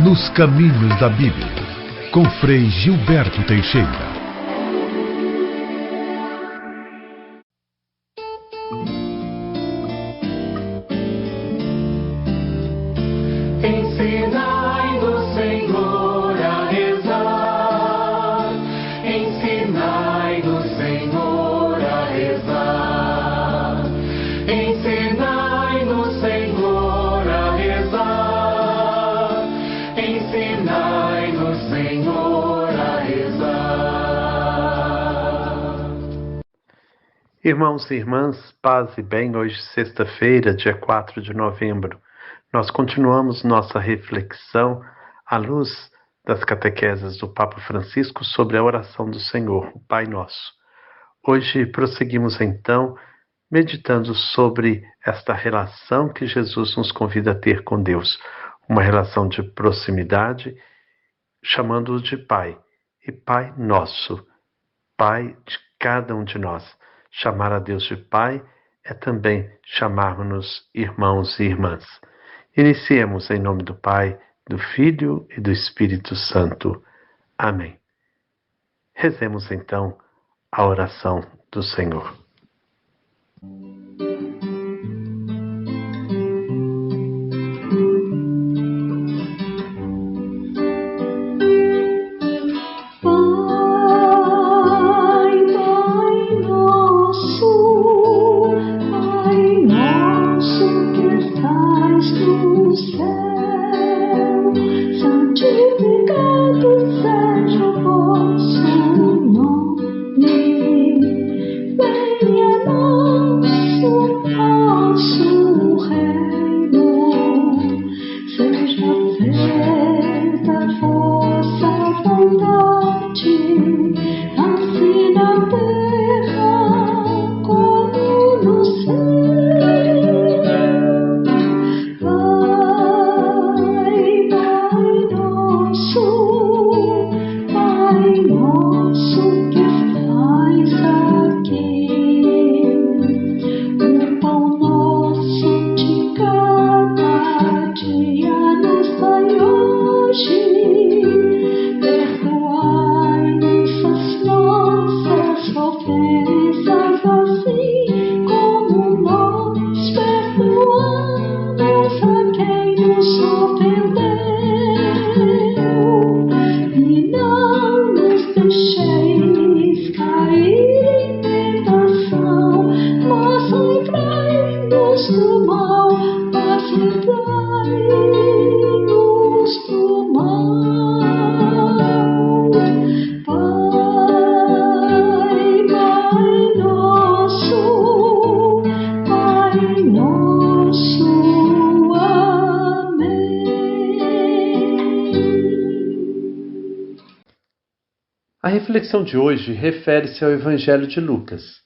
Nos Caminhos da Bíblia, com Frei Gilberto Teixeira. Ensinai-nos, Senhor, a rezar. Ensinai-nos, Senhor, a rezar. Ensinai-nos, Senhor, a rezar. Ensinai-nos, Senhor, a rezar. Irmãos e irmãs, paz e bem, hoje sexta-feira, dia 4 de novembro. Nós continuamos nossa reflexão à luz das catequeses do Papa Francisco sobre a oração do Senhor, o Pai Nosso. Hoje prosseguimos então meditando sobre esta relação que Jesus nos convida a ter com Deus, uma relação de proximidade, chamando-o de Pai, e Pai Nosso, Pai de cada um de nós. Chamar a Deus de Pai é também chamarmos-nos irmãos e irmãs. Iniciemos em nome do Pai, do Filho e do Espírito Santo. Amém. Rezemos então a oração do Senhor. A reflexão de hoje refere-se ao Evangelho de Lucas.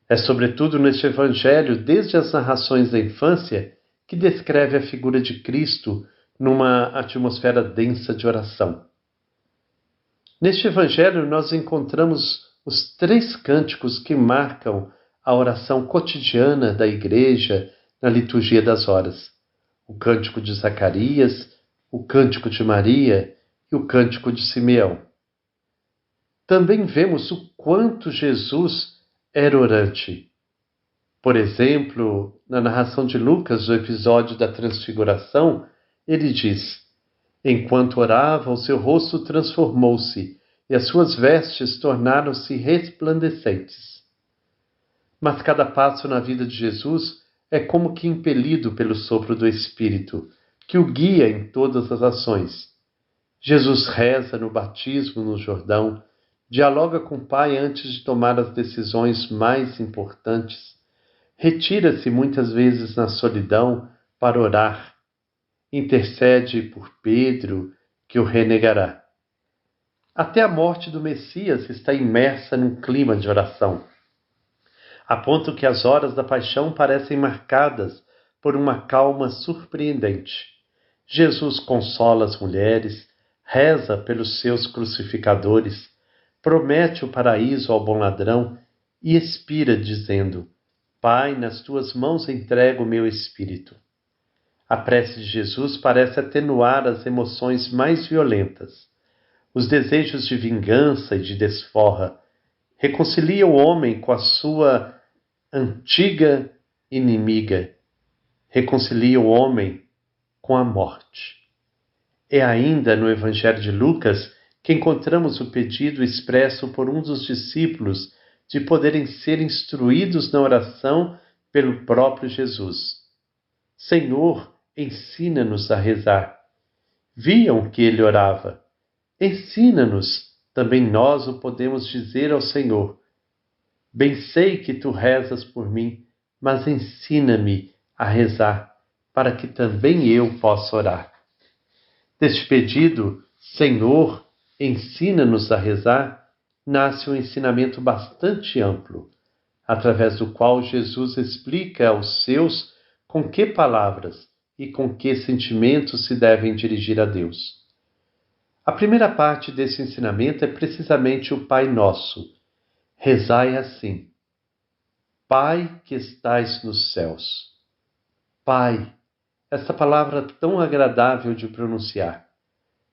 É sobretudo neste Evangelho, desde as narrações da infância, que descreve a figura de Cristo numa atmosfera densa de oração. Neste Evangelho nós encontramos os 3 cânticos que marcam a oração cotidiana da Igreja na liturgia das horas. O cântico de Zacarias, o cântico de Maria e o cântico de Simeão. Também vemos o quanto Jesus era orante. Por exemplo, na narração de Lucas, do episódio da Transfiguração, ele diz: enquanto orava, o seu rosto transformou-se e as suas vestes tornaram-se resplandecentes. Mas cada passo na vida de Jesus é como que impelido pelo sopro do Espírito, que o guia em todas as ações. Jesus reza no batismo no Jordão, dialoga com o Pai antes de tomar as decisões mais importantes, retira-se muitas vezes na solidão para orar, intercede por Pedro, que o renegará. Até a morte do Messias está imersa num clima de oração, a ponto que as horas da paixão parecem marcadas por uma calma surpreendente. Jesus consola as mulheres, reza pelos seus crucificadores, promete o paraíso ao bom ladrão e expira dizendo: Pai, nas tuas mãos entrego o meu espírito. A prece de Jesus parece atenuar as emoções mais violentas. Os desejos de vingança e de desforra reconcilia o homem com a sua antiga inimiga, reconcilia o homem com a morte. É ainda no Evangelho de Lucas que encontramos o pedido expresso por um dos discípulos de poderem ser instruídos na oração pelo próprio Jesus. Senhor, ensina-nos a rezar. Viam que ele orava. Ensina-nos, também nós o podemos dizer ao Senhor. Bem sei que tu rezas por mim, mas ensina-me a rezar, para que também eu possa orar. Deste pedido, Senhor, ensina-nos a rezar, nasce um ensinamento bastante amplo, através do qual Jesus explica aos seus com que palavras e com que sentimentos se devem dirigir a Deus. A primeira parte desse ensinamento é precisamente o Pai Nosso. Rezai assim: Pai que estais nos céus. Pai, esta palavra tão agradável de pronunciar.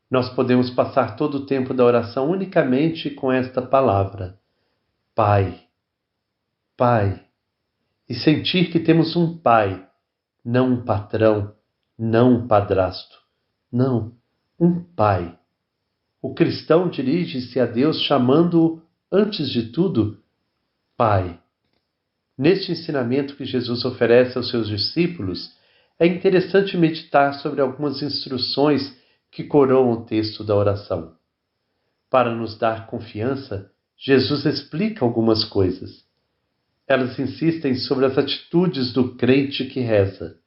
Nós podemos passar todo o tempo da oração unicamente com esta palavra. Pai. Pai. E sentir que temos um Pai, não um patrão, não um padrasto. Não, um Pai. O cristão dirige-se a Deus chamando-o, antes de tudo, Pai. Neste ensinamento que Jesus oferece aos seus discípulos, é interessante meditar sobre algumas instruções que coroam o texto da oração. Para nos dar confiança, Jesus explica algumas coisas. Elas insistem sobre as atitudes do crente que reza.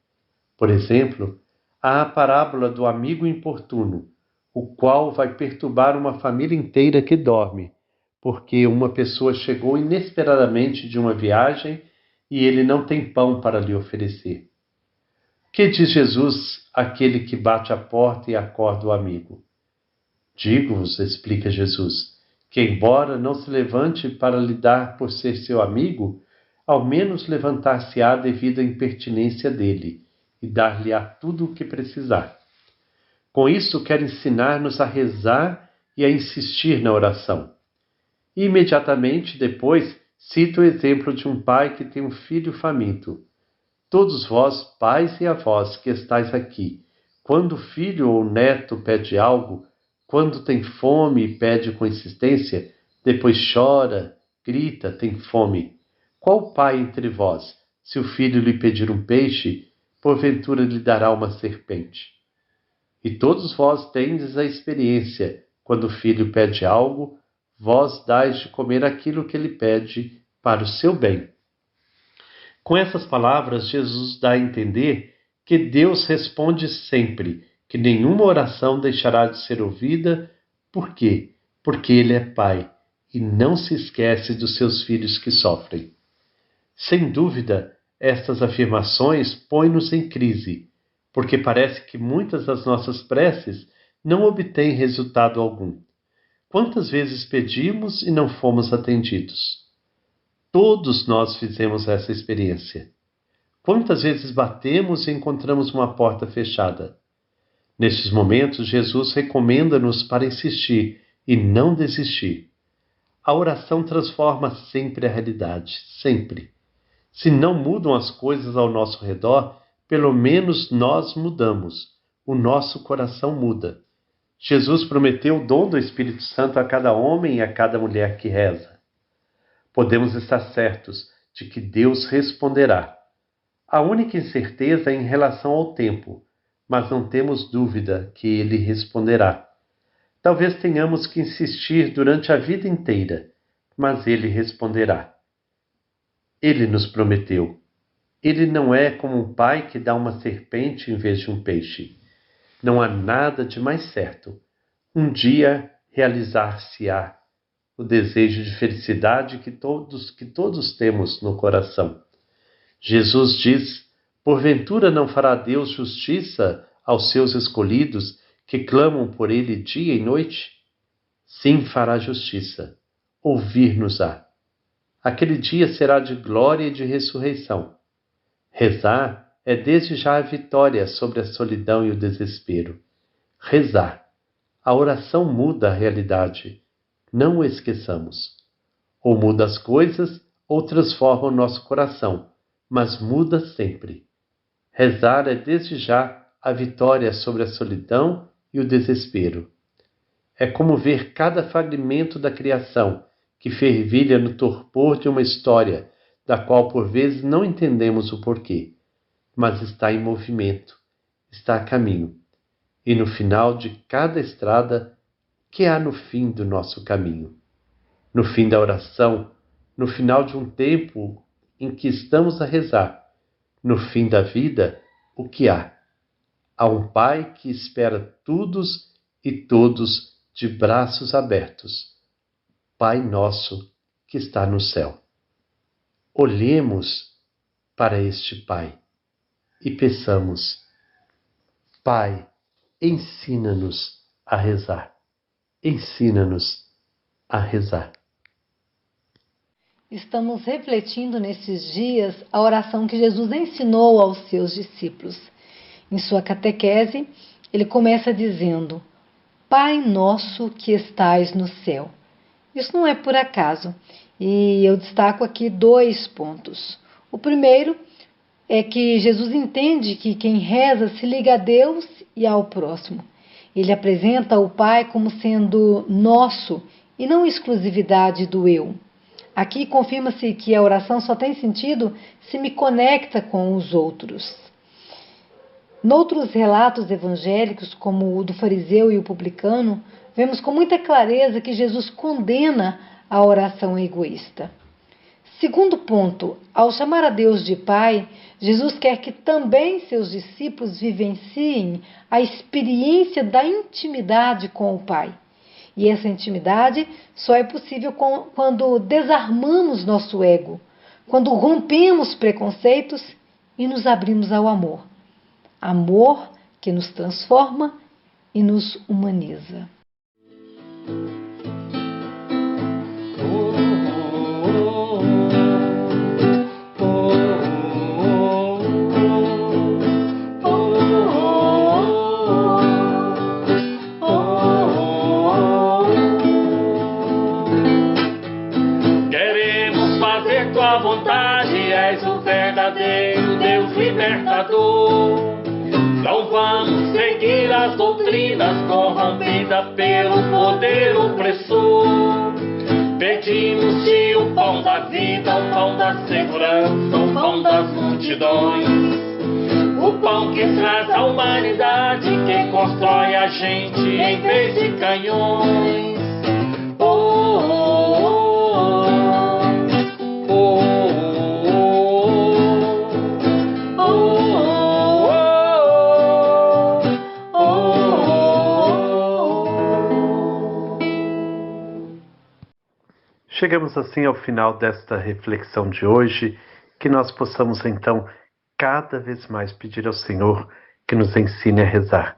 Por exemplo, há a parábola do amigo importuno, o qual vai perturbar uma família inteira que dorme, porque uma pessoa chegou inesperadamente de uma viagem e ele não tem pão para lhe oferecer. O que diz Jesus àquele que bate à porta e acorda o amigo? Digo-vos, explica Jesus, que embora não se levante para lhe dar por ser seu amigo, ao menos levantar-se-á devido à impertinência dele e dar-lhe-á tudo o que precisar. Com isso, quer ensinar-nos a rezar e a insistir na oração. E imediatamente depois, cita o exemplo de um pai que tem um filho faminto. Todos vós, pais e avós que estáis aqui, quando o filho ou neto pede algo, quando tem fome e pede com insistência, depois chora, grita, tem fome. Qual pai entre vós, se o filho lhe pedir um peixe, porventura lhe dará uma serpente? E todos vós tendes a experiência, quando o filho pede algo, vós dais de comer aquilo que ele pede para o seu bem. Com essas palavras, Jesus dá a entender que Deus responde sempre, que nenhuma oração deixará de ser ouvida. Por quê? Porque Ele é Pai e não se esquece dos seus filhos que sofrem. Sem dúvida, estas afirmações põem-nos em crise, porque parece que muitas das nossas preces não obtêm resultado algum. Quantas vezes pedimos e não fomos atendidos? Todos nós fizemos essa experiência. Quantas vezes batemos e encontramos uma porta fechada? Nestes momentos, Jesus recomenda-nos para insistir e não desistir. A oração transforma sempre a realidade, sempre. Se não mudam as coisas ao nosso redor, pelo menos nós mudamos. O nosso coração muda. Jesus prometeu o dom do Espírito Santo a cada homem e a cada mulher que reza. Podemos estar certos de que Deus responderá. A única incerteza é em relação ao tempo, mas não temos dúvida que Ele responderá. Talvez tenhamos que insistir durante a vida inteira, mas Ele responderá. Ele nos prometeu. Ele não é como um pai que dá uma serpente em vez de um peixe. Não há nada de mais certo. Um dia realizar-se-á o desejo de felicidade que todos temos no coração. Jesus diz: porventura não fará Deus justiça aos seus escolhidos que clamam por Ele dia e noite? Sim, fará justiça. Ouvir-nos-á. Aquele dia será de glória e de ressurreição. Rezar é desde já a vitória sobre a solidão e o desespero. Rezar. A oração muda a realidade. Não o esqueçamos. Ou muda as coisas, ou transforma o nosso coração, mas muda sempre. Rezar é desde já a vitória sobre a solidão e o desespero. É como ver cada fragmento da criação que fervilha no torpor de uma história, da qual por vezes não entendemos o porquê, mas está em movimento, está a caminho. E no final de cada estrada, que há no fim do nosso caminho? No fim da oração, no final de um tempo em que estamos a rezar, no fim da vida, o que há? Há um Pai que espera todos e todos de braços abertos. Pai nosso que está no céu. Olhemos para este Pai e peçamos: Pai, ensina-nos a rezar. Ensina-nos a rezar. Estamos refletindo nesses dias a oração que Jesus ensinou aos seus discípulos. Em sua catequese, ele começa dizendo: Pai nosso que estais no céu. Isso não é por acaso, e eu destaco aqui 2 pontos. O primeiro é que Jesus entende que quem reza se liga a Deus e ao próximo. Ele apresenta o Pai como sendo nosso e não exclusividade do eu. Aqui confirma-se que a oração só tem sentido se me conecta com os outros. Noutros relatos evangélicos, como o do fariseu e o publicano, vemos com muita clareza que Jesus condena a oração egoísta. Segundo ponto, ao chamar a Deus de Pai, Jesus quer que também seus discípulos vivenciem a experiência da intimidade com o Pai. E essa intimidade só é possível quando desarmamos nosso ego, quando rompemos preconceitos e nos abrimos ao amor. Amor que nos transforma e nos humaniza. Queremos fazer tua vontade, és o verdadeiro Deus libertador. Não vamos seguir as doutrinas corrompidas pelo poder opressor. Pedimos-te o pão da vida, o pão da segurança, o pão das multidões. O pão que traz a humanidade, que constrói a gente em vez de canhões. Chegamos assim ao final desta reflexão de hoje, que nós possamos então cada vez mais pedir ao Senhor que nos ensine a rezar,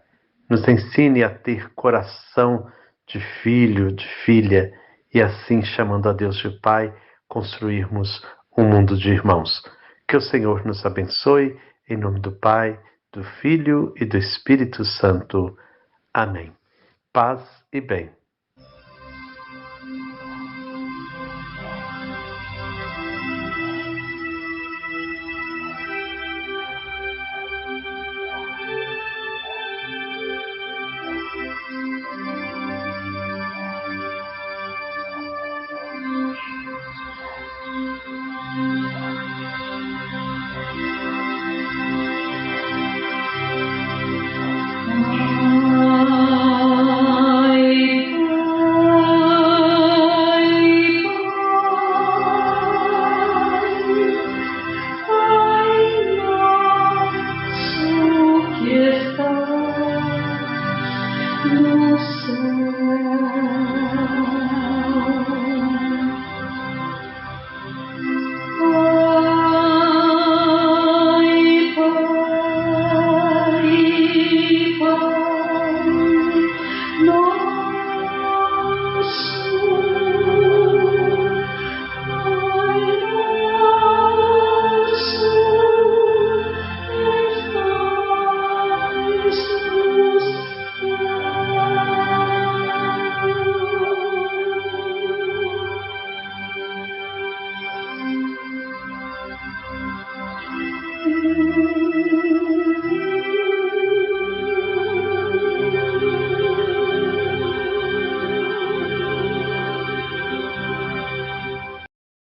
nos ensine a ter coração de filho, de filha, e assim, chamando a Deus de Pai, construirmos um mundo de irmãos. Que o Senhor nos abençoe, em nome do Pai, do Filho e do Espírito Santo. Amém. Paz e bem.